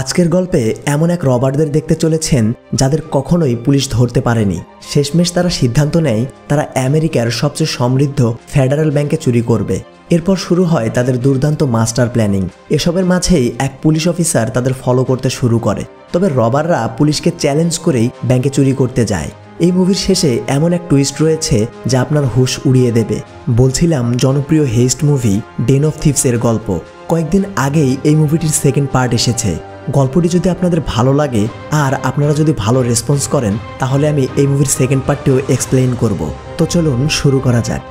আজকের গল্পে এমন এক রবারদের দেখতে চলেছেন যাদের কখনোই পুলিশ ধরতে পারেনি। শেষমেশ তারা সিদ্ধান্ত নেয় তারা আমেরিকার সবচেয়ে সমৃদ্ধ ফেডারেল ব্যাংকে চুরি করবে। এরপর শুরু হয় তাদের দুর্দান্ত মাস্টার প্ল্যানিং। এসবের মাঝেই এক পুলিশ অফিসার তাদের ফলো করতে শুরু করে। তবে রবাররা পুলিশকে চ্যালেঞ্জ করেই ব্যাংকে চুরি করতে যায়। এই মুভির শেষে এমন এক টুইস্ট রয়েছে যা আপনার হুশ উড়িয়ে দেবে। বলছিলাম জনপ্রিয় হেস্ট মুভি ডেন অফ থিভসের গল্প। কয়েকদিন আগেই এই মুভিটির সেকেন্ড পার্ট এসেছে। গল্পটি যদি আপনাদের ভালো লাগে আর আপনারা যদি ভালো রেসপন্স করেন তাহলে আমি এই মুভির সেকেন্ড পার্টটিও এক্সপ্লেইন করব। তো চলুন শুরু করা যাক।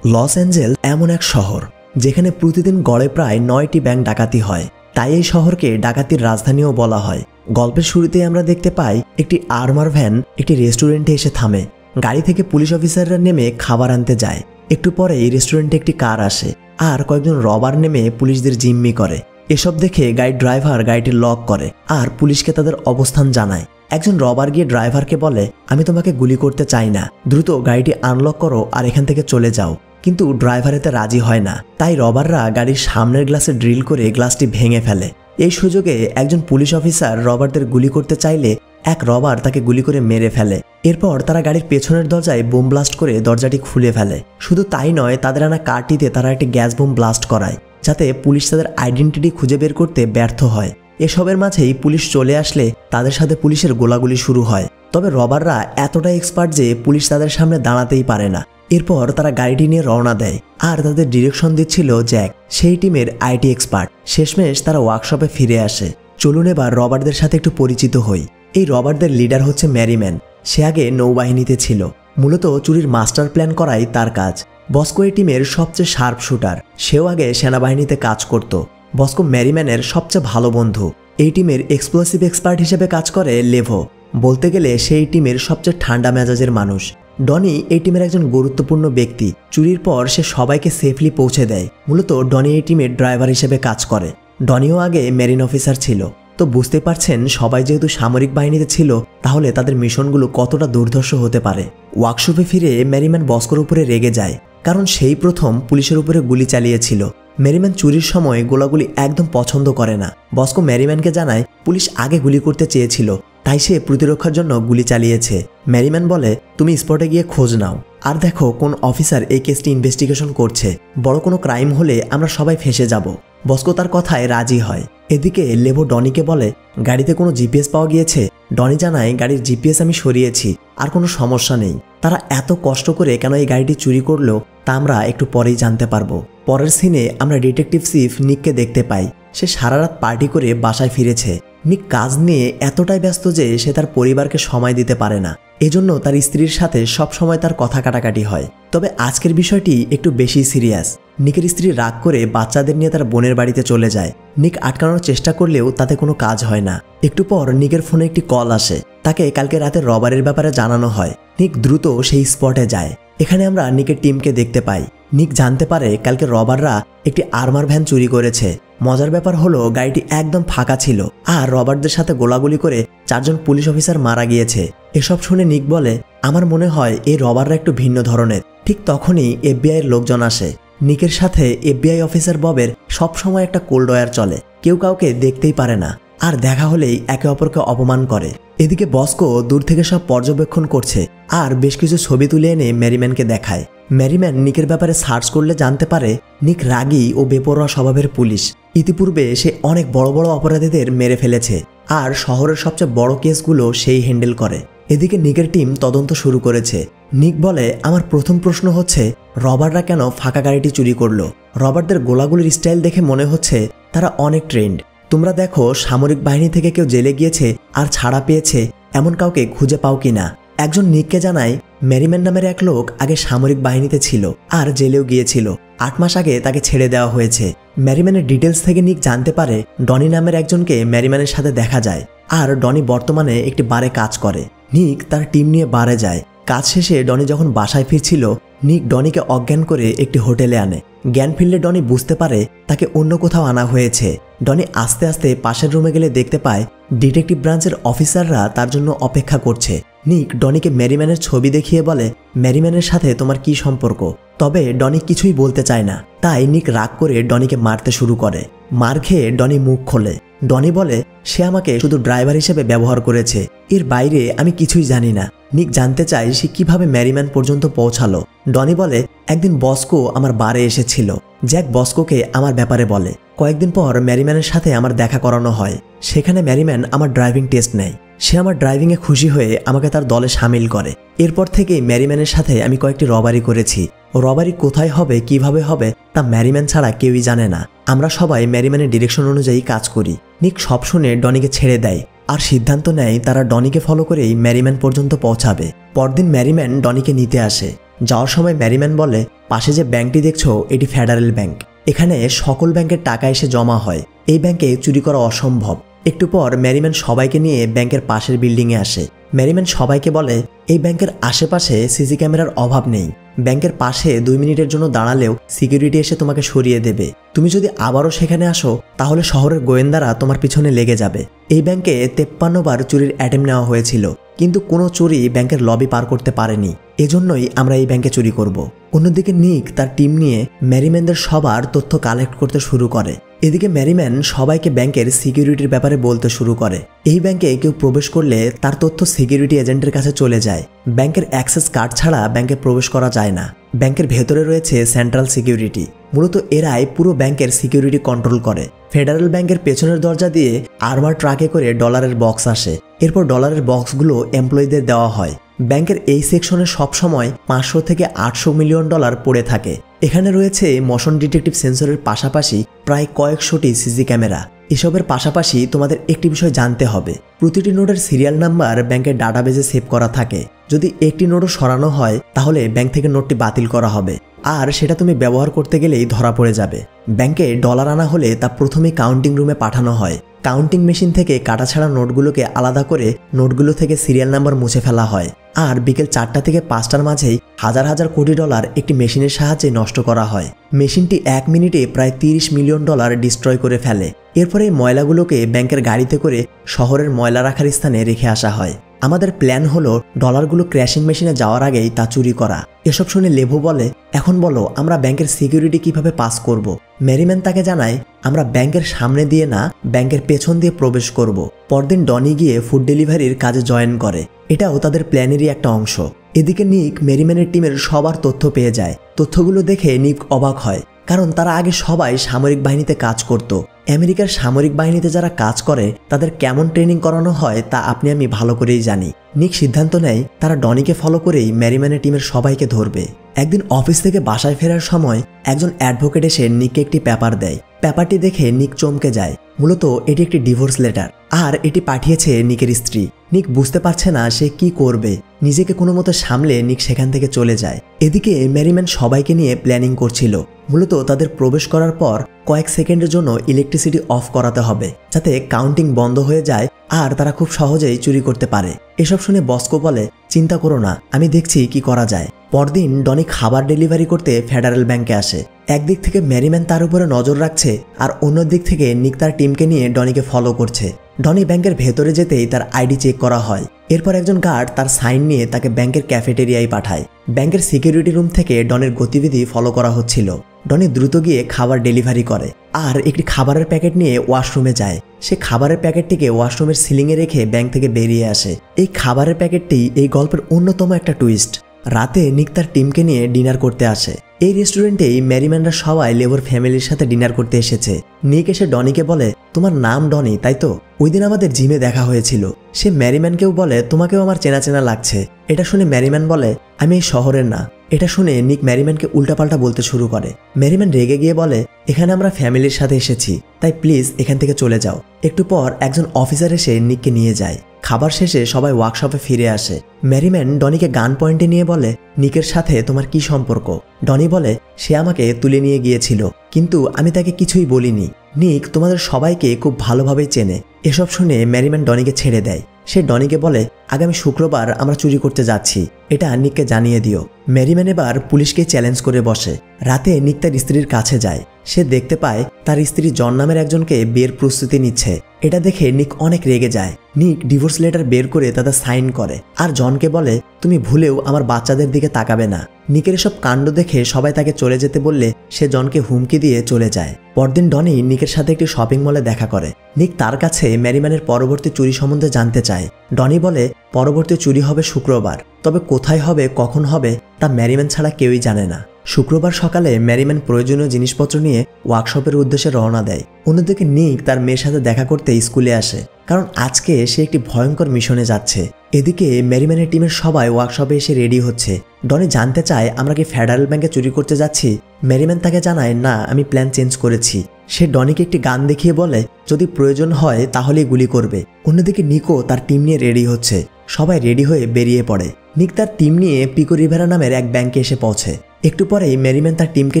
লস অ্যাঞ্জেল এমন এক শহর যেখানে প্রতিদিন গড়ে প্রায় 9টি ব্যাংক ডাকাতি হয়, তাই এই শহরকে ডাকাতির রাজধানীও বলা হয়। গল্পের শুরুতেই আমরা দেখতে পাই একটি আর্মার ভ্যান একটি রেস্টুরেন্টে এসে থামে। গাড়ি থেকে পুলিশ অফিসাররা নেমে খাবার আনতে যায়। একটু পরে এই রেস্টুরেন্টে একটি কার আসে আর কয়েকজন রবার নেমে পুলিশদের জিম্মি করে। এসব দেখে গাড়ির ড্রাইভার গাড়িটি লক করে আর পুলিশকে তাদের অবস্থান জানায়। একজন রবার গিয়ে ড্রাইভারকে বলে, আমি তোমাকে গুলি করতে চাই না, দ্রুত গাড়িটি আনলক করো আর এখান থেকে চলে যাও। কিন্তু ড্রাইভার এতে রাজি হয় না, তাই রবাররা গাড়ির সামনের গ্লাসে ড্রিল করে গ্লাসটি ভেঙে ফেলে। এই সুযোগে একজন পুলিশ অফিসার রবারদের গুলি করতে চাইলে এক রবার তাকে গুলি করে মেরে ফেলে। এরপর তারা গাড়ির পেছনের দরজায় বোম ব্লাস্ট করে দরজাটি খুলে ফেলে। শুধু তাই নয়, তাদের আনা কারটিতে তারা একটি গ্যাস বোম ব্লাস্ট করায় যাতে পুলিশ তাদের আইডেন্টিটি খুঁজে বের করতে ব্যর্থ হয়। এসবের মাঝেই পুলিশ চলে আসলে তাদের সাথে পুলিশের গোলাগুলি শুরু হয়। তবে রবাররা এতটাই এক্সপার্ট যে পুলিশ তাদের সামনে দাঁড়াতেই পারে না। এরপর তারা গাড়িটি নিয়ে রওনা দেয় আর তাদের ডিরেকশন দিচ্ছিল জ্যাক, সেই টিমের আইটি এক্সপার্ট। শেষমেশ তারা ওয়ার্কশপে ফিরে আসে। চলুন এবার রবারদের সাথে একটু পরিচিত হই। এই রবারদের লিডার হচ্ছে ম্যারিম্যান। সে আগে নৌবাহিনীতে ছিল। মূলত চুরির মাস্টার প্ল্যান করাই তার কাজ। বস্কো এই টিমের সবচেয়ে শার্প শুটার। সেও আগে সেনাবাহিনীতে কাজ করত। বস্কো ম্যারিম্যানের সবচেয়ে ভালো বন্ধু। এই টিমের এক্সপ্লোসিভ এক্সপার্ট হিসেবে কাজ করে লেভো। বলতে গেলে সেই টিমের সবচেয়ে ঠান্ডা মেজাজের মানুষ। ডনি এই টিমের একজন গুরুত্বপূর্ণ ব্যক্তি। চুরির পর সে সবাইকে সেফলি পৌঁছে দেয়। মূলত ডনি এই টিমের ড্রাইভার হিসেবে কাজ করে। ডনিও আগে মেরিন অফিসার ছিল। তো বুঝতে পারছেন সবাই যেহেতু সামরিক বাহিনীতে ছিল তাহলে তাদের মিশনগুলো কতটা দুর্ধর্ষ হতে পারে। ওয়ার্কশপে ফিরে ম্যারিম্যান বস্কোর উপরে রেগে যায়, কারণ সেই প্রথম পুলিশের উপরে গুলি চালিয়েছিল। ম্যারিম্যান চুরির সময় গোলাগুলি একদম পছন্দ করে না। বস্কো ম্যারিম্যানকে জানায় পুলিশ আগে গুলি করতে চেয়েছিল, তাই সে প্রতিরক্ষার জন্য গুলি চালিয়েছে। ম্যারিম্যান বলে, তুমি স্পটে গিয়ে খোঁজ নাও আর দেখো কোন অফিসার এই কেসটি ইনভেস্টিগেশন করছে। বড় কোনো ক্রাইম হলে আমরা সবাই ফেঁসে যাব। বস্কো তার কথায় রাজি হয়। এদিকে লেভো ডনিকে বলে, গাড়িতে কোনো জিপিএস পাওয়া গিয়েছে? ডনি জানায়, গাড়ির জিপিএস আমি সরিয়েছি, আর কোনো সমস্যা নেই। তারা এত কষ্ট করে কেন এই গাড়িটি চুরি করলো তা আমরা একটু পরেই জানতে পারবো। পরের সিনে আমরা ডিটেকটিভ চিফ নিককে দেখতে পাই। সে সারা রাত পার্টি করে বাসায় ফিরেছে। নিক কাজ নিয়ে এতটাই ব্যস্ত যে সে তার পরিবারকে সময় দিতে পারে না। এজন্য তার স্ত্রীর সাথে সব সময় তার কথা কাটাকাটি হয়। তবে আজকের বিষয়টি একটু বেশি সিরিয়াস। নিকের স্ত্রী রাগ করে বাচ্চাদের নিয়ে তার বোনের বাড়িতে চলে যায়। নিক আটকানোর চেষ্টা করলেও তাতে কোনো কাজ হয় না। একটু পর নিকের ফোনে একটি কল আসে। তাকে কালকে রাতে রবারের ব্যাপারে জানানো হয়। নিক দ্রুত সেই স্পটে যায়। এখানে আমরা নিকের টিমকে দেখতে পাই। নিক জানতে পারে কালকে রবাররা একটি আর্মার ভ্যান চুরি করেছে। মজার ব্যাপার হলো গাড়িটি একদম ফাঁকা ছিল আর রবারদের সাথে গোলাগুলি করে 4 জন পুলিশ অফিসার মারা গিয়েছে। এসব শুনে নিক বলে, আমার মনে হয় এই রবাররা একটু ভিন্ন ধরনের। ঠিক তখনই এফবিআই এর লোকজন আসে। নিকের সাথে এফবিআই অফিসার ববের সবসময় একটা কোল্ড ওয়ার চলে। কেউ কাউকে দেখতেই পারে না আর দেখা হলেই একে অপরকে অপমান করে। এদিকে বস্কো দূর থেকে সব পর্যবেক্ষণ করছে আর বেশ কিছু ছবি তুলে এনে ম্যারিম্যানকে দেখায়। ম্যারিম্যান নিকের ব্যাপারে সার্চ করলে জানতে পারে নিক রাগী ও বেপরোয়া স্বভাবের পুলিশ। ইতিপূর্বে সে অনেক বড় বড় অপরাধীদের মেরে ফেলেছে আর শহরের সবচেয়ে বড় কেসগুলো সেই হ্যান্ডেল করে। এদিকে নিকের টিম তদন্ত শুরু করেছে। নিক বলে, আমার প্রথম প্রশ্ন হচ্ছে রবাররা কেন ফাঁকা গাড়িটি চুরি করলো? রবারদের গোলাগুলির স্টাইল দেখে মনে হচ্ছে তারা অনেক ট্রেন্ড। তোমরা দেখো সামরিক বাহিনী থেকে কেউ জেলে গিয়েছে আর ছাড়া পেয়েছে এমন কাউকে খুঁজে পাও কিনা। একজন নিককে জানায়, ম্যারিম্যান নামের এক লোক আগে সামরিক বাহিনীতে ছিল আর জেলেও গিয়েছিল। 8 মাস আগে তাকে ছেড়ে দেওয়া হয়েছে। ম্যারিম্যানের ডিটেলস থেকে নিক জানতে পারে ডনি নামের একজনকে ম্যারিম্যানের সাথে দেখা যায় আর ডনি বর্তমানে একটি বারে কাজ করে। নিক তার টিম নিয়ে বারে যায়। কাজ শেষে ডনি যখন বাসায় ফিরছিল নিক ডনিকে অজ্ঞান করে একটি হোটেলে আনে। জ্ঞান ফিরলে ডনি বুঝতে পারে তাকে অন্য কোথাও আনা হয়েছে। ডনি আস্তে আস্তে পাশের রুমে গেলে দেখতে পায় ডিটেকটিভ ব্রাঞ্চের অফিসাররা তার জন্য অপেক্ষা করছে। নিক ডনিকে ম্যারিম্যানের ছবি দেখিয়ে বলে, ম্যারিম্যানের সাথে তোমার কি সম্পর্ক? তবে ডনি কিছুই বলতে চায় না, তাই নিক রাগ করে ডনিকে মারতে শুরু করে। মার খেয়ে ডনি মুখ খোলে। ডনি বলে সে আমাকে শুধু ড্রাইভার হিসেবে ব্যবহার করেছে, এর বাইরে আমি কিছুই জানি না। নিক জানতে চায় সে কিভাবে ম্যারিম্যান পর্যন্ত পৌঁছালো। ডনি বলে একদিন বস্কো আমার বারে এসেছিল। জ্যাক বস্কোকে আমার ব্যাপারে বলে। কয়েকদিন পর ম্যারিম্যানের সাথে আমার দেখা করানো হয়। সেখানে ম্যারিম্যান আমার ড্রাইভিং টেস্ট নেয়। সে আমার ড্রাইভিংয়ে খুশি হয়ে আমাকে তার দলে সামিল করে। এরপর থেকেই ম্যারিম্যানের সাথে আমি কয়েকটি রবারি করেছি। রবারি কোথায় হবে, কিভাবে হবে তা ম্যারিম্যান ছাড়া কেউই জানে না। আমরা সবাই ম্যারিম্যানের ডিরেকশন অনুযায়ী কাজ করি। নিক সব শুনে ডনিকে ছেড়ে দেয় আর সিদ্ধান্ত নেয় তারা ডনিকে ফলো করেই ম্যারিম্যান পর্যন্ত পৌঁছাবে। পরদিন ম্যারিম্যান ডনিকে নিতে আসে। যাওয়ার সময় ম্যারিম্যান বলে পাশে যে ব্যাংকটি দেখছো এটি ফেডারেল ব্যাংক। এখানে সকল ব্যাংকের টাকা এসে জমা হয়। এই ব্যাংকে চুরি করা অসম্ভব। একটু পর ম্যারিম্যান সবাইকে নিয়ে ব্যাংকের পাশের বিল্ডিংয়ে আসে। ম্যারিম্যান সবাইকে বলে এই ব্যাংকের আশেপাশে সিসি ক্যামেরার অভাব নেই। ব্যাংকের পাশে 2 মিনিটের জন্য দাঁড়ালেও সিকিউরিটি এসে তোমাকে সরিয়ে দেবে। তুমি যদি আবারও সেখানে আসো তাহলে শহরের গোয়েন্দারা তোমার পিছনে লেগে যাবে। এই ব্যাংকে 53 বার চুরির অ্যাটেম্প নেওয়া হয়েছিল, কিন্তু কোনো চুরি ব্যাংকের লবি পার করতে পারেনি। এজন্যই আমরা এই ব্যাংকে চুরি করব। অন্যদিকে নিক তার টিম নিয়ে ম্যারিম্যানদের সবার তথ্য কালেক্ট করতে শুরু করে। এদিকে ম্যারিম্যান সবাইকে ব্যাংকের সিকিউরিটির ব্যাপারে বলতে শুরু করে। এই ব্যাংকে কেউ প্রবেশ করলে তার তথ্য সিকিউরিটি এজেন্টের কাছে চলে যায়। ব্যাংকের অ্যাক্সেস কার্ড ছাড়া ব্যাংকে প্রবেশ করা যায় না। ব্যাংকের ভেতরে রয়েছে সেন্ট্রাল সিকিউরিটি। মূলত এরাই পুরো ব্যাংকের সিকিউরিটি কন্ট্রোল করে। ফেডারেল ব্যাংকের পেছনের দরজা দিয়ে আর্মার ট্রাকে করে ডলারের বক্স আসে। এরপর ডলারের বক্সগুলো এমপ্লয়ীদের দেওয়া হয়। ব্যাংকের এই সেকশনে সবসময় 500 থেকে 800 মিলিয়ন ডলার পড়ে থাকে। এখানে রয়েছে মোশন ডিটেকটিভ সেন্সরের পাশাপাশি প্রায় কয়েকশোটি সিসি ক্যামেরা। এসবের পাশাপাশি তোমাদের একটি বিষয় জানতে হবে, প্রতিটি নোটের সিরিয়াল নাম্বার ব্যাংকের ডাটাবেজে সেভ করা থাকে। যদি একটি নোটও সরানো হয় তাহলে ব্যাংক থেকে নোটটি বাতিল করা হবে, আর সেটা তুমি ব্যবহার করতে গেলেই ধরা পড়ে যাবে। ব্যাংকে ডলার আনা হলে তা প্রথমেই কাউন্টিং রুমে পাঠানো হয়। কাউন্টিং মেশিন থেকে কাটাছাড়া নোটগুলোকে আলাদা করে নোটগুলো থেকে সিরিয়াল নাম্বার মুছে ফেলা হয়। আর বিকেল 4টা থেকে 5টার মাঝেই হাজার হাজার কোটি ডলার একটি মেশিনের সাহায্যে নষ্ট করা হয়। মেশিনটি 1 মিনিটে প্রায় 30 মিলিয়ন ডলার ডিস্ট্রয় করে ফেলে। এরপরে এই ময়লাগুলোকে ব্যাংকের গাড়িতে করে শহরের ময়লা রাখার স্থানে রেখে আসা হয়। আমাদের প্ল্যান হলো ডলারগুলো ক্র্যাশিং মেশিনে যাওয়ার আগেই তা চুরি করা। এসব শুনে লেভো বলে এখন বলো আমরা ব্যাংকের সিকিউরিটি কিভাবে পাস করব। ম্যারিম্যান তাকে জানায় আমরা ব্যাংকের সামনে দিয়ে না, ব্যাংকের পেছন দিয়ে প্রবেশ করব। পরদিন ডনি গিয়ে ফুড ডেলিভারির কাজে জয়েন করে। এটাও তাদের প্ল্যানেরই একটা অংশ। এদিকে নিক ম্যারিম্যানের টিমের সবার তথ্য পেয়ে যায়। তথ্যগুলো দেখে নিক অবাক হয়, কারণ তারা আগে সবাই সামরিক বাহিনীতে কাজ করত। আমেরিকার সামরিক বাহিনীতে যারা কাজ করে তাদের কেমন ট্রেনিং করানো হয় তা আপনি আমি ভালো করেই জানি। নিক সিদ্ধান্ত নেয় তারা ডনিকে ফলো করেই ম্যারিম্যানের টিমের সবাইকে ধরবে। একদিন অফিস থেকে বাসায় ফেরার সময় একজন অ্যাডভোকেট এসে নিককে একটি পেপার দেয়। পেপারটি দেখে নিক চমকে যায়। মূলত এটি একটি ডিভোর্স লেটার, আর এটি পাঠিয়েছে নিকের স্ত্রী। নিক বুঝতে পারছে না সে কি করবে। নিজেকে কোনো মতো সামলে নিক সেখান থেকে চলে যায়। এদিকে ম্যারিম্যান সবাইকে নিয়ে প্ল্যানিং করছিল। মূলত তাদের প্রবেশ করার পর কয়েক সেকেন্ডের জন্য ইলেকট্রিসিটি অফ করাতে হবে, যাতে কাউন্টিং বন্ধ হয়ে যায় আর তারা খুব সহজেই চুরি করতে পারে। এসব শুনে বস্কো বলে চিন্তা করো না, আমি দেখছি কি করা যায়। পরদিন ডনি খাবার ডেলিভারি করতে ফেডারেল ব্যাংকে আসে। একদিক থেকে ম্যারিম্যান তার উপরে নজর রাখছে, আর অন্য দিক থেকে নিক তার টিমকে নিয়ে ডনিকে ফলো করছে। ডনি ব্যাংকের ভেতরে যেতেই তার আইডি চেক করা হয়। এরপর একজন গার্ড তার সাইন নিয়ে তাকে ব্যাংকের ক্যাফেটেরিয়ায় পাঠায়। ব্যাংকের সিকিউরিটি রুম থেকে ডনের গতিবিধি ফলো করা হচ্ছিল। ডনি দ্রুত গিয়ে খাবার ডেলিভারি করে আর একটি খাবারের প্যাকেট নিয়ে ওয়াশরুমে যায়। সে খাবারের প্যাকেটটিকে ওয়াশরুমের সিলিংয়ে রেখে ব্যাংক থেকে বেরিয়ে আসে। এই খাবারের প্যাকেটটি এই গল্পের অন্যতম একটা টুইস্ট। রাতে নিক তার টিমকে নিয়ে ডিনার করতে আসে। এই রেস্টুরেন্টেই ম্যারিম্যানরা সবাই লেভর ফ্যামিলির সাথে ডিনার করতে এসেছে। নিক এসে ডনিকে বলে তোমার নাম ডনি তাই তো? ওই দিন আমাদের জিমে দেখা হয়েছিল। সে ম্যারিম্যানকেও বলে তোমাকেও আমার চেনা চেনা লাগছে। এটা শুনে ম্যারিম্যান বলে আমি এই শহরের না। এটা শুনে নিক ম্যারিম্যানকে উল্টাপাল্টা বলতে শুরু করে। ম্যারিম্যান রেগে গিয়ে বলে এখানে আমরা ফ্যামিলির সাথে এসেছি, তাই প্লিজ এখান থেকে চলে যাও। একটু পর একজন অফিসার এসে নিককে নিয়ে যায়। খাবার শেষে সবাই ওয়ার্কশপে ফিরে আসে। ম্যারিম্যান ডনিকে গান পয়েন্টে নিয়ে বলে নিকের সাথে তোমার কি সম্পর্ক? ডনি বলে সে আমাকে তুলে নিয়ে গিয়েছিল, কিন্তু আমি তাকে কিছুই বলিনি। নিক তোমাদের সবাইকে খুব ভালোভাবেই চেনে। এসব শুনে ম্যারিম্যান ডনিকে ছেড়ে দেয়। সে ডনিকে বলে, আগামী শুক্রবার আমরা চুরি করতে যাচ্ছি, এটা নিককে জানিয়ে দিও। ম্যারিম্যান এবার পুলিশকে চ্যালেঞ্জ করে বসে। রাতে নিক তার স্ত্রীর কাছে যায়। সে দেখতে পায় তার স্ত্রী জন নামের একজনকে বিয়ের প্রস্তুতি নিচ্ছে। এটা দেখে নিক অনেক রেগে যায়। নিক ডিভোর্স লেটার বের করে তাদের সাইন করে আর জনকে বলে, তুমি ভুলেও আমার বাচ্চাদের দিকে তাকাবে না। নিকের এসব কাণ্ড দেখে সবাই তাকে চলে যেতে বললে সে জনকে হুমকি দিয়ে চলে যায়। পরদিন ডনি নিকের সাথে একটি শপিং মলে দেখা করে। নিক তার কাছে ম্যারিম্যানের পরবর্তী চুরি সম্বন্ধে জানতে চায়। ডনি বলে, পরবর্তী চুরি হবে শুক্রবার, তবে কোথায় হবে কখন হবে তা ম্যারিম্যান ছাড়া কেউই জানে না। শুক্রবার সকালে ম্যারিম্যান প্রয়োজনীয় জিনিসপত্র নিয়ে ওয়ার্কশপের উদ্দেশ্যে রওনা দেয়। অন্যদিকে নিক তার মেয়ের সাথে দেখা করতে স্কুলে আসে, কারণ আজকে সে একটি ভয়ঙ্কর মিশনে যাচ্ছে। এদিকে ম্যারিম্যানের টিমের সবাই ওয়ার্কশপে এসে রেডি হচ্ছে। ডনি জানতে চায়, আমরা কি ফেডারেল ব্যাংকে চুরি করতে যাচ্ছি? ম্যারিম্যান তাকে জানায়, না, আমি প্ল্যান চেঞ্জ করেছি। সে ডনিকে একটি গান দেখিয়ে বলে, যদি প্রয়োজন হয় তাহলেই গুলি করবে। অন্যদিকে নিকও তার টিম নিয়ে রেডি হচ্ছে। সবাই রেডি হয়ে বেরিয়ে পড়ে। নিক তার টিম নিয়ে পিকো রিভেরা নামের এক ব্যাংকে এসে পৌঁছে। একটু পরেই ম্যারিম্যান তার টিমকে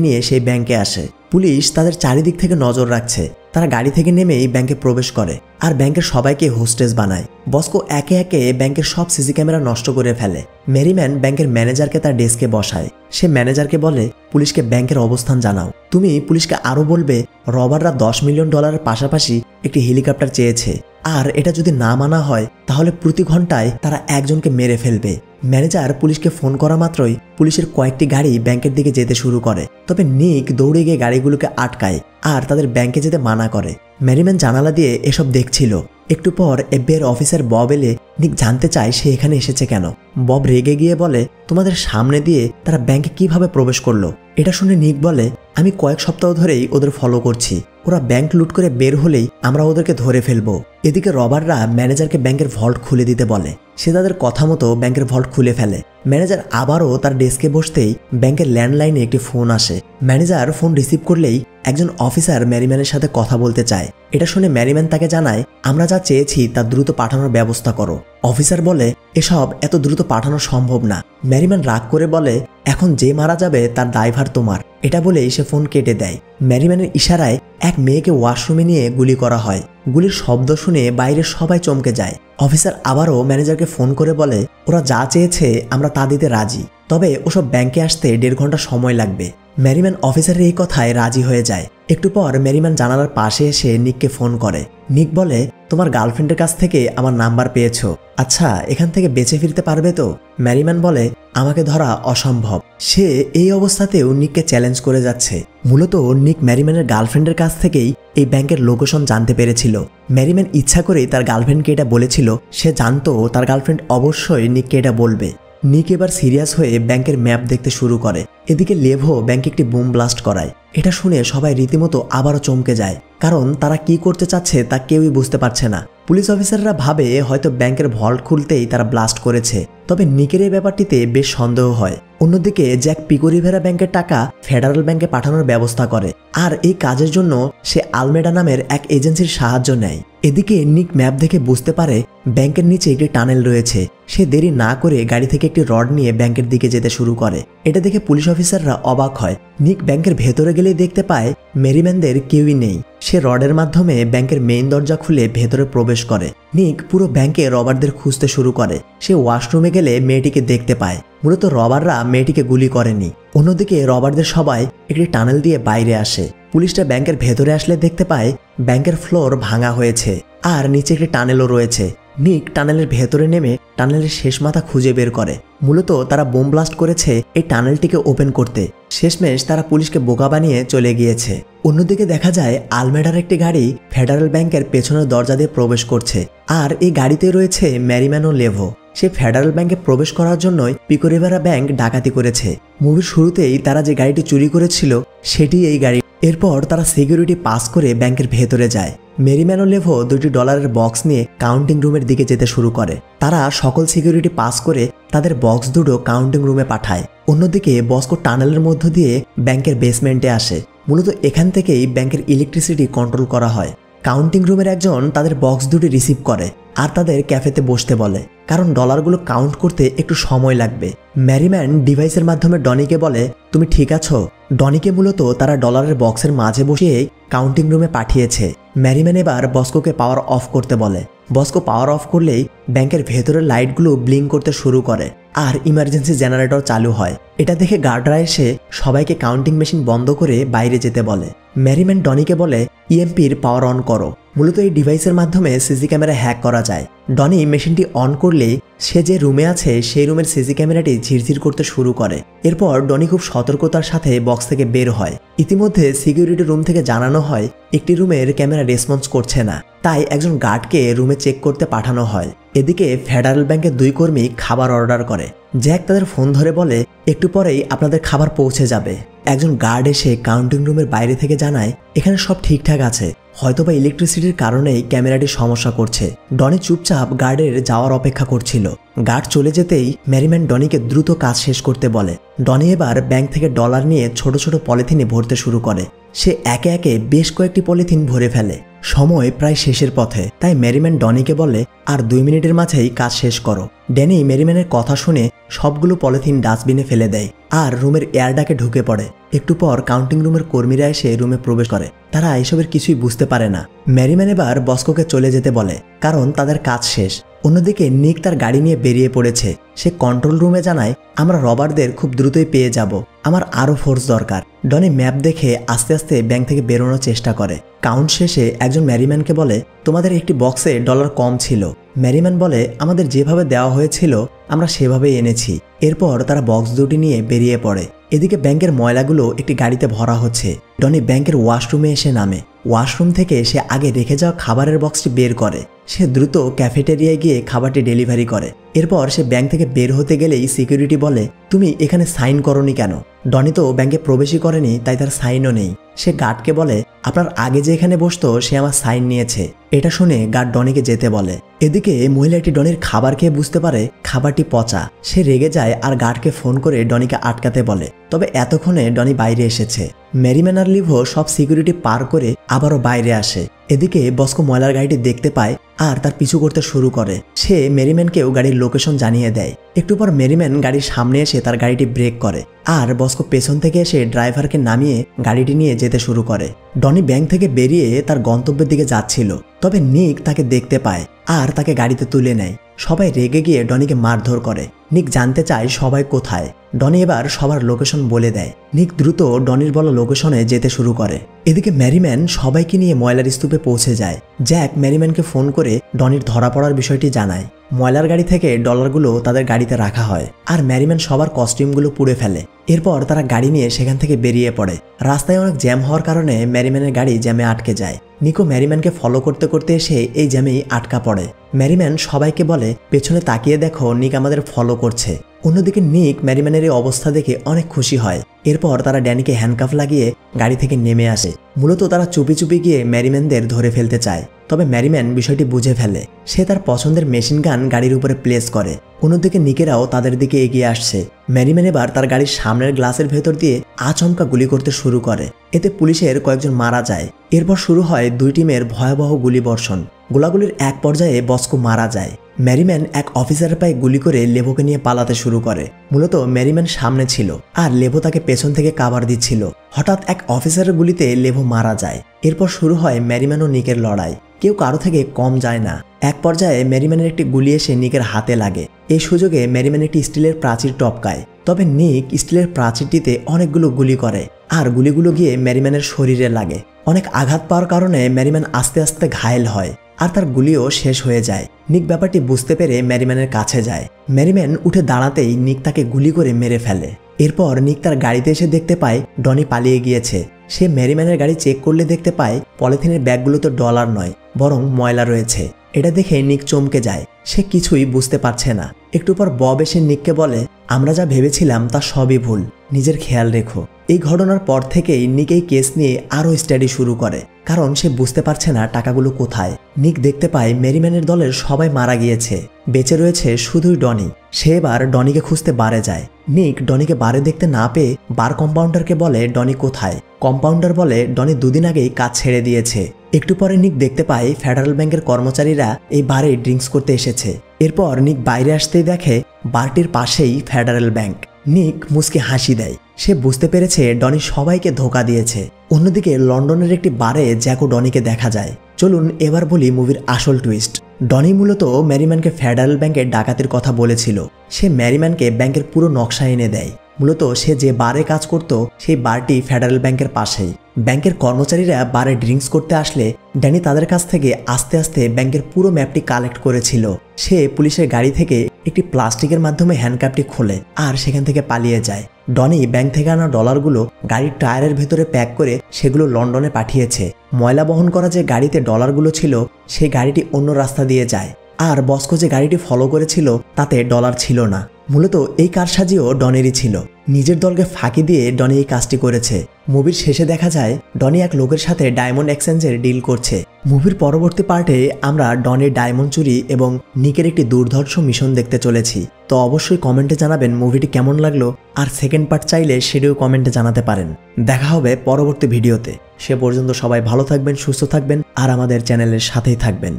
নিয়ে সেই ব্যাংকে আসে। পুলিশ তাদের চারিদিক থেকে নজর রাখছে। তারা গাড়ি থেকে নেমেই ব্যাংকে প্রবেশ করে আর ব্যাংকের সবাইকে হোস্টেস বানায়। বস্কো একে একে ব্যাংকের সব সিসি ক্যামেরা নষ্ট করে ফেলে। ম্যারিম্যান ব্যাংকের ম্যানেজারকে তার ডেস্কে বসায়। সে ম্যানেজারকে বলে, পুলিশকে ব্যাংকের অবস্থান জানাও। তুমি পুলিশকে আরও বলবে, রবাররা $10 মিলিয়ন পাশাপাশি একটি হেলিকপ্টার চেয়েছে, আর এটা যদি না মানা হয় তাহলে প্রতি ঘন্টায় তারা একজনকে মেরে ফেলবে। ম্যানেজার পুলিশকে ফোন করা মাত্রই পুলিশের কয়েকটি গাড়ি ব্যাংকের দিকে যেতে শুরু করে। তবে নিক দৌড়ে গিয়ে গাড়িগুলোকে আটকায় আর তাদের ব্যাংকে যেতে মানা করে। ম্যারিম্যান জানালা দিয়ে এসব দেখছিল। একটু পর FBI অফিসার বব এলে নিক জানতে চায় সে এখানে এসেছে কেন। বব রেগে গিয়ে বলে, তোমাদের সামনে দিয়ে তারা ব্যাংকে কিভাবে প্রবেশ করলো? এটা শুনে নিক বলে, আমি কয়েক সপ্তাহ ধরেই ওদের ফলো করছি। ওরা ব্যাংক লুট করে বের হলেই আমরা ওদেরকে ধরে ফেলবো। এদিকে রবাররা ম্যানেজারকে ব্যাংকের ভল্ট খুলে দিতে বলে। সে তাদের কথা মতো ব্যাংকের ভল্ট খুলে ফেলে। ম্যানেজার আবারও তার ডেস্কে বসতেই ব্যাংকের ল্যান্ডলাইনে একটি ফোন আসে। ম্যানেজার ফোন রিসিভ করলেই একজন অফিসার ম্যারিম্যানের সাথে কথা বলতে চায়। এটা শুনে ম্যারিম্যান তাকে জানায়, আমরা যা চেয়েছি তা দ্রুত পাঠানোর ব্যবস্থা করো। অফিসার বলে, এসব এত দ্রুত পাঠানো সম্ভব না। ম্যারিম্যান রাগ করে বলে, এখন যে মারা যাবে তার দায়ভার তোমার। এটা বলেই সে ফোন কেটে দেয়। ম্যারিম্যানের ইশারায় এক মেয়েকে ওয়াশরুমে নিয়ে গুলি করা হয়। গুলির শব্দ শুনে বাইরে সবাই চমকে যায়। অফিসার আবারও ম্যানেজারকে ফোন করে বলে, ওরা যা চেয়েছে আমরা তা দিতে রাজি, তবে ওসব ব্যাংকে আসতে 1.5 ঘন্টা সময় লাগবে। ম্যারিম্যান অফিসারের এই কথায় রাজি হয়ে যায়। একটু পর ম্যারিম্যান জানালার পাশে এসে নিককে ফোন করে। নিক বলে, তোমার গার্লফ্রেন্ডের কাছ থেকে আমার নাম্বার পেয়েছো, আচ্ছা এখান থেকে বেঁচে ফিরতে পারবে তো? ম্যারিম্যান বলে, আমাকে ধরা অসম্ভব। সে এই অবস্থাতেও নিককে চ্যালেঞ্জ করে যাচ্ছে। মূলত নিক ম্যারিম্যানের গার্লফ্রেন্ডের কাছ থেকেই এই ব্যাংকের লোকেশন জানতে পেরেছিল। ম্যারিম্যান ইচ্ছা করেই তার গার্লফ্রেন্ডকে এটা বলেছিল। সে জানতো তার গার্লফ্রেন্ড অবশ্যই নিককে এটা বলবে। নিক এবার সিরিয়াস হয়ে ব্যাংকের ম্যাপ দেখতে শুরু করে। এদিকে লেভো ব্যাংকে একটি বোম ব্লাস্ট করায়। এটা শুনে সবাই রীতিমতো আবারও চমকে যায়, কারণ তারা কি করতে চাচ্ছে তা কেউই বুঝতে পারছে না। পুলিশ অফিসাররা ভাবে হয়তো ব্যাংকের ভল্ট খুলতেই তারা ব্লাস্ট করেছে, তবে নিকের এই ব্যাপারটিতে বেশ সন্দেহ হয়। অন্যদিকে জ্যাক পিকো রিভেরা ব্যাংকের টাকা ফেডারেল ব্যাংকে পাঠানোর ব্যবস্থা করে, আর এই কাজের জন্য সে আলমেডা নামের এক এজেন্সির সাহায্য নেয়। এদিকে নিক ম্যাপ দেখে বুঝতে পারে ব্যাংকের নিচে একটি টানেল রয়েছে। সে দেরি না করে গাড়ি থেকে একটি রড নিয়ে ব্যাংকের দিকে যেতে শুরু করে। এটা দেখে পুলিশ অফিসাররা অবাক হয়। নিক ব্যাংকের ভেতরে গেলেই দেখতে পায় ম্যারিম্যানদের কেউই নেই। সে রডের মাধ্যমে ব্যাংকের মেইন দরজা খুলে ভেতরে প্রবেশ করে। নিক পুরো ব্যাংকে রবারদের খুঁজতে শুরু করে। সে ওয়াশরুমে গেলে মেয়েটিকে দেখতে পায়। মূলত রবাররা মেয়েটিকে গুলি করেনি। অন্যদিকে রবারদের সবাই একটি টানেল দিয়ে বাইরে আসে। পুলিশটা ব্যাংকের ভেতরে আসলে দেখতে পায় ব্যাংকের ফ্লোর ভাঙা হয়েছে আর নিচে একটি টানেলও রয়েছে। নিক টানেলের ভেতরে নেমে টানেলের শেষ মাথা খুঁজে বের করে। মূলত তারা বোম ব্লাস্ট করেছে এই টানেলটিকে ওপেন করতে। শেষমেশ তারা পুলিশকে বোকা বানিয়ে চলে গিয়েছে। অন্যদিকে দেখা যায় আলমেডার একটি গাড়ি ফেডারেল ব্যাংকের পেছনের দরজা দিয়ে প্রবেশ করছে, আর এই গাড়িতে রয়েছে ম্যারিম্যান ও লেভো। সে ফেডারেল ব্যাংকে প্রবেশ করার জন্যই পিকো রিভেরা ব্যাংক ডাকাতি করেছে। মুভির শুরুতেই তারা যে গাড়িটি চুরি করেছিল সেটি এই গাড়ি। এরপর তারা সিকিউরিটি পাস করে ব্যাংকের ভেতরে যায়। ম্যারিম্যান ও লেভো $2 বক্স নিয়ে কাউন্টিং রুমের দিকে যেতে শুরু করে। তারা সকল সিকিউরিটি পাস করে তাদের বক্স দুটো কাউন্টিং রুমে পাঠায়। অন্যদিকে বস্কো টানেলের মধ্য দিয়ে ব্যাংকের বেসমেন্টে আসে। মূলত এখান থেকেই ব্যাংকের ইলেকট্রিসিটি কন্ট্রোল করা হয়। কাউন্টিং রুমের একজন তাদের বক্স দুটি রিসিভ করে আর তাদের ক্যাফেতে বসতে বলে, কারণ ডলারগুলো কাউন্ট করতে একটু সময় লাগবে। ম্যারিম্যান ডিভাইসের মাধ্যমে ডনিকে বলে, তুমি ঠিক আছো? ডনিকে মূলত তারা ডলারের বক্সের মাঝে বসিয়ে কাউন্টিং রুমে পাঠিয়েছে। ম্যারিম্যান এবার বস্কোকে পাওয়ার অফ করতে বলে। বস্কো পাওয়ার অফ করলেই ব্যাংকের ভেতরের লাইটগুলো ব্লিঙ্ক করতে শুরু করে আর ইমার্জেন্সি জেনারেটর চালু হয়। এটা দেখে গার্ডরা এসে সবাইকে কাউন্টিং মেশিন বন্ধ করে বাইরে যেতে বলে। ম্যারিম্যান ডনিকে বলে, ইএমপির পাওয়ার অন করো। মূলত এই ডিভাইসের মাধ্যমে সিসি ক্যামেরা হ্যাক করা যায়। ডনি মেশিনটি অন করলেই সে যে রুমে আছে সেই রুমের সিসি ক্যামেরাটি ঝিরঝির করতে শুরু করে। এরপর ডনি খুব সতর্কতার সাথে বক্স থেকে বের হয়। ইতিমধ্যে সিকিউরিটি রুম থেকে জানানো হয় একটি রুমের ক্যামেরা রেসপন্স করছে না, তাই একজন গার্ডকে রুমে চেক করতে পাঠানো হয়। এদিকে ফেডারেল ব্যাংকের 2 কর্মী খাবার অর্ডার করে। জ্যাক তাদের ফোন ধরে বলে, একটু পরেই আপনাদের খাবার পৌঁছে যাবে। একজন গার্ড এসে কাউন্টিং রুমের বাইরে থেকে জানায় এখানে সব ঠিকঠাক আছে, হয়তোবা ইলেকট্রিসিটির কারণেই ক্যামেরাটি সমস্যা করছে। ডনি চুপচাপ গার্ডের যাওয়ার অপেক্ষা করছিল। গার্ড চলে যেতেই ম্যারিম্যান ডনিকে দ্রুত কাজ শেষ করতে বলে। ডনি এবার ব্যাংক থেকে ডলার নিয়ে ছোট ছোট পলিথিনে ভরতে শুরু করে। সে একে একে বেশ কয়েকটি পলিথিন ভরে ফেলে। সময় প্রায় শেষের পথে, তাই ম্যারিম্যান ডনিকে বলে, আর 2 মিনিটের মাঝেই কাজ শেষ করো। ড্যানি ম্যারিম্যানের কথা শুনে সবগুলো পলিথিন ডাস্টবিনে ফেলে দেয় আর রুমের এয়ারডাকে ঢুকে পড়ে। একটু পর কাউন্টিং রুমের কর্মীরা এসে রুমে প্রবেশ করে। তারা এসবের কিছুই বুঝতে পারে না। ম্যারিম্যান এবার বস্কোকে চলে যেতে বলে, কারণ তাদের কাজ শেষ। অন্যদিকে নিক তার গাড়ি নিয়ে বেরিয়ে পড়েছে। সে কন্ট্রোল রুমে জানায়, আমরা রবারদের খুব দ্রুতই পেয়ে যাব, আমার আরও ফোর্স দরকার। ডনি ম্যাপ দেখে আস্তে আস্তে ব্যাংক থেকে বেরোনোর চেষ্টা করে। কাউন্ট শেষে একজন ম্যারিম্যানকে বলে, তোমাদের একটি বক্সে ডলার কম ছিল। ম্যারিম্যান বলে, আমাদের যেভাবে দেওয়া হয়েছিল আমরা সেভাবেই এনেছি। এরপর তারা বক্স দুটি নিয়ে বেরিয়ে পড়ে। এদিকে ব্যাংকের ময়লাগুলো একটি গাড়িতে ভরা হচ্ছে। ডনি ব্যাংকের ওয়াশরুমে এসে নামে। ওয়াশরুম থেকে সে আগে রেখে যাওয়া খাবারের বক্সটি বের করে। সে দ্রুত ক্যাফেটেরিয়ায় গিয়ে খাবারটি ডেলিভারি করে। এরপর সে ব্যাংক থেকে বের হতে গেলেই সিকিউরিটি বলে, তুমি এখানে সাইন করনি কেন? ডনি তো ব্যাংকে প্রবেশই করেনি, তাই তার সাইনও নেই। সে গার্ডকে বলে, আপনার আগে যে এখানে বসতো সে আমার সাইন নিয়েছে। এটা শুনে গার্ড ডনিকে যেতে বলে। এদিকে মহিলাটি ডনির খাবার খেয়ে বুঝতে পারে খাবারটি পচা। সে রেগে যায় আর গার্ডকে ফোন করে ডনিকে আটকাতে বলে। তবে এতক্ষণে ডনি বাইরে এসেছে। ম্যারিম্যান আর লিভো সব সিকিউরিটি পার করে আবারও বাইরে আসে। এদিকে বস্কো ময়লার গাড়িটি দেখতে পায় আর তার পিছু করতে শুরু করে। সে ম্যারিম্যানকেও গাড়ির লোকেশন জানিয়ে দেয়। একটু পর ম্যারিম্যান গাড়ির সামনে এসে তার গাড়িটি ব্রেক করে আর বস্কো পেছন থেকে এসে ড্রাইভারকে নামিয়ে গাড়িটি নিয়ে যেতে শুরু করে। ডনি ব্যাংক থেকে বেরিয়ে তার গন্তব্যের দিকে যাচ্ছিল, তবে নিক তাকে দেখতে পায় আর তাকে গাড়িতে তুলে নেয়। সবাই রেগে গিয়ে ডনিকে মারধর করে। নিক জানতে চায় সবাই কোথায়। ডনি এবার সবার লোকেশন বলে দেয়। নিক দ্রুত ডনির বলা লোকেশনে যেতে শুরু করে। এদিকে ম্যারিম্যান সবাইকে নিয়ে ময়লার স্তূপে পৌঁছে যায়। জ্যাক ম্যারিম্যানকে ফোন করে ডনির ধরা পড়ার বিষয়টি জানায়। ময়লার গাড়ি থেকে ডলারগুলো তাদের গাড়িতে রাখা হয় আর ম্যারিম্যান সবার কস্টিউমগুলো পুড়ে ফেলে। এরপর তারা গাড়ি নিয়ে সেখান থেকে বেরিয়ে পড়ে। রাস্তায় অনেক জ্যাম হওয়ার কারণে ম্যারিম্যানের গাড়ি জ্যামে আটকে যায়। নিকো ম্যারিম্যানকে ফলো করতে করতে এসে এই জ্যামেই আটকা পড়ে। ম্যারিম্যান সবাইকে বলে, পেছনে তাকিয়ে দেখো, নিক আমাদের ফলো করছে। অন্যদিকে নিক ম্যারিম্যানের এই অবস্থা দেখে অনেক খুশি হয়। এরপর তারা ড্যানিকে হ্যান্ডকাফ লাগিয়ে গাড়ি থেকে নেমে আসে। মূলত তারা চুপি চুপি গিয়ে ম্যারিম্যানদের ধরে ফেলতে চায়, তবে ম্যারিম্যান বিষয়টি বুঝে ফেলে। সে তার পছন্দের মেশিন গান গাড়ির উপরে প্লেস করে। অন্যদিকে নিকেরাও তাদের দিকে এগিয়ে আসছে। ম্যারিম্যান এবার তার গাড়ির সামনের গ্লাসের ভেতর দিয়ে আচমকা গুলি করতে শুরু করে। এতে পুলিশের কয়েকজন মারা যায়। এরপর শুরু হয় 2 টিমের ভয়াবহ গুলিবর্ষণ। গোলাগুলির এক পর্যায়ে বস্কো মারা যায়। ম্যারিম্যান এক অফিসারের পায়ে গুলি করে লেভোকে নিয়ে পালাতে শুরু করে। মূলত ম্যারিম্যান সামনে ছিল আর লেভো তাকে পেছন থেকে কাভার দিচ্ছিল। হঠাৎ এক অফিসারের গুলিতে লেভো মারা যায়। এরপর শুরু হয় ম্যারিম্যান ও নিকের লড়াই। কেউ কারো থেকে কম যায় না। এক পর্যায়ে ম্যারিম্যানের একটি গুলি এসে নিকের হাতে লাগে। এই সুযোগে ম্যারিম্যান একটি স্টিলের প্রাচীর টপকায়, তবে নিক স্টিলের প্রাচীরটিতে অনেকগুলো গুলি করে আর গুলিগুলো গিয়ে ম্যারিম্যানের শরীরে লাগে। অনেক আঘাত পাওয়ার কারণে ম্যারিম্যান আস্তে আস্তে ঘায়েল হয় আর তার গুলিও শেষ হয়ে যায়। নিক ব্যাপারটি বুঝতে পেরে ম্যারিম্যানের কাছে যায়। ম্যারিম্যান উঠে দাঁড়াতেই নিক তাকে গুলি করে মেরে ফেলে। এরপর নিক তার গাড়িতে এসে দেখতে পায় ডনি পালিয়ে গিয়েছে। সে ম্যারিম্যানের গাড়ি চেক করলে দেখতে পায় পলিথিনের ব্যাগগুলোতে ডলার নয়, বরং ময়লা রয়েছে। এটা দেখে নিক চমকে যায়। সে কিছুই বুঝতে পারছে না। একটু পর বব এসে নিককে বলে, আমরা যা ভেবেছিলাম তা সবই ভুল, নিজের খেয়াল রেখো। এই ঘটনার পর থেকেই নিক এই কেস নিয়ে আরও স্টাডি শুরু করে, কারণ সে বুঝতে পারছে না টাকাগুলো কোথায়। নিক দেখতে পায় মেরিম্যানের দলের সবাই মারা গিয়েছে, বেঁচে রয়েছে শুধুই ডনি। সে এবার ডনিকে খুঁজতে বারে যায়। নিক ডনিকে বারে দেখতে না পেয়ে বার কম্পাউন্ডারকে বলে ডনি কোথায়। কম্পাউন্ডার বলে ডনি দুদিন আগেই কাজ ছেড়ে দিয়েছে। একটু পরে নিক দেখতে পায় ফেডারেল ব্যাংকের কর্মচারীরা এই বারে ড্রিঙ্কস করতে এসেছে। এরপর নিক বাইরে আসতেই দেখে বারটির পাশেই ফেডারেল ব্যাংক। নিক মুচকি হাসি দেয়, সে বুঝতে পেরেছে ডনি সবাইকে ধোঁকা দিয়েছে। অন্যদিকে লন্ডনের একটি বারে জ্যাকো ডনিকে দেখা যায়। চলুন এবার বলি মুভির আসল টুইস্ট। ডনি মূলত ম্যারিম্যানকে ফেডারেল ব্যাংকে ডাকাতির কথা বলেছিল। সে ম্যারিম্যানকে ব্যাংকের পুরো নকশা এনে দেয়। মূলত সে যে বারে কাজ করত সেই বারটি ফেডারেল ব্যাংকের পাশেই। ব্যাংকের কর্মচারীরা বারে ড্রিঙ্কস করতে আসলে ড্যানি তাদের কাছ থেকে আস্তে আস্তে ব্যাংকের পুরো ম্যাপটি কালেক্ট করেছিল। সে পুলিশের গাড়ি থেকে একটি প্লাস্টিকের মাধ্যমে হ্যান্ডকাপটি খোলে আর সেখান থেকে পালিয়ে যায়। ডনি ব্যাংক থেকে আনা ডলারগুলো গাড়ির টায়ারের ভেতরে প্যাক করে সেগুলো লন্ডনে পাঠিয়েছে। ময়লা বহন করা যে গাড়িতে ডলারগুলো ছিল সেই গাড়িটি অন্য রাস্তা দিয়ে যায়, আর বস্কো যে গাড়িটি ফলো করেছিল তাতে ডলার ছিল না। মূলত এই কারসাজিও ডনেরই ছিল। নিজের দলকে ফাঁকি দিয়ে ডনি এই কাজটি করেছে। মুভির শেষে দেখা যায় ডনি এক লোকের সাথে ডায়মন্ড এক্সচেঞ্জের ডিল করছে। মুভির পরবর্তী পার্টে আমরা ডনির ডায়মন্ড চুরি এবং নিকের একটি দুর্ধর্ষ মিশন দেখতে চলেছি। তো অবশ্যই কমেন্টে জানাবেন মুভিটি কেমন লাগলো, আর সেকেন্ড পার্ট চাইলে সেটিও কমেন্টে জানাতে পারেন। দেখা হবে পরবর্তী ভিডিওতে। সে পর্যন্ত সবাই ভালো থাকবেন, সুস্থ থাকবেন আর আমাদের চ্যানেলের সাথেই থাকবেন।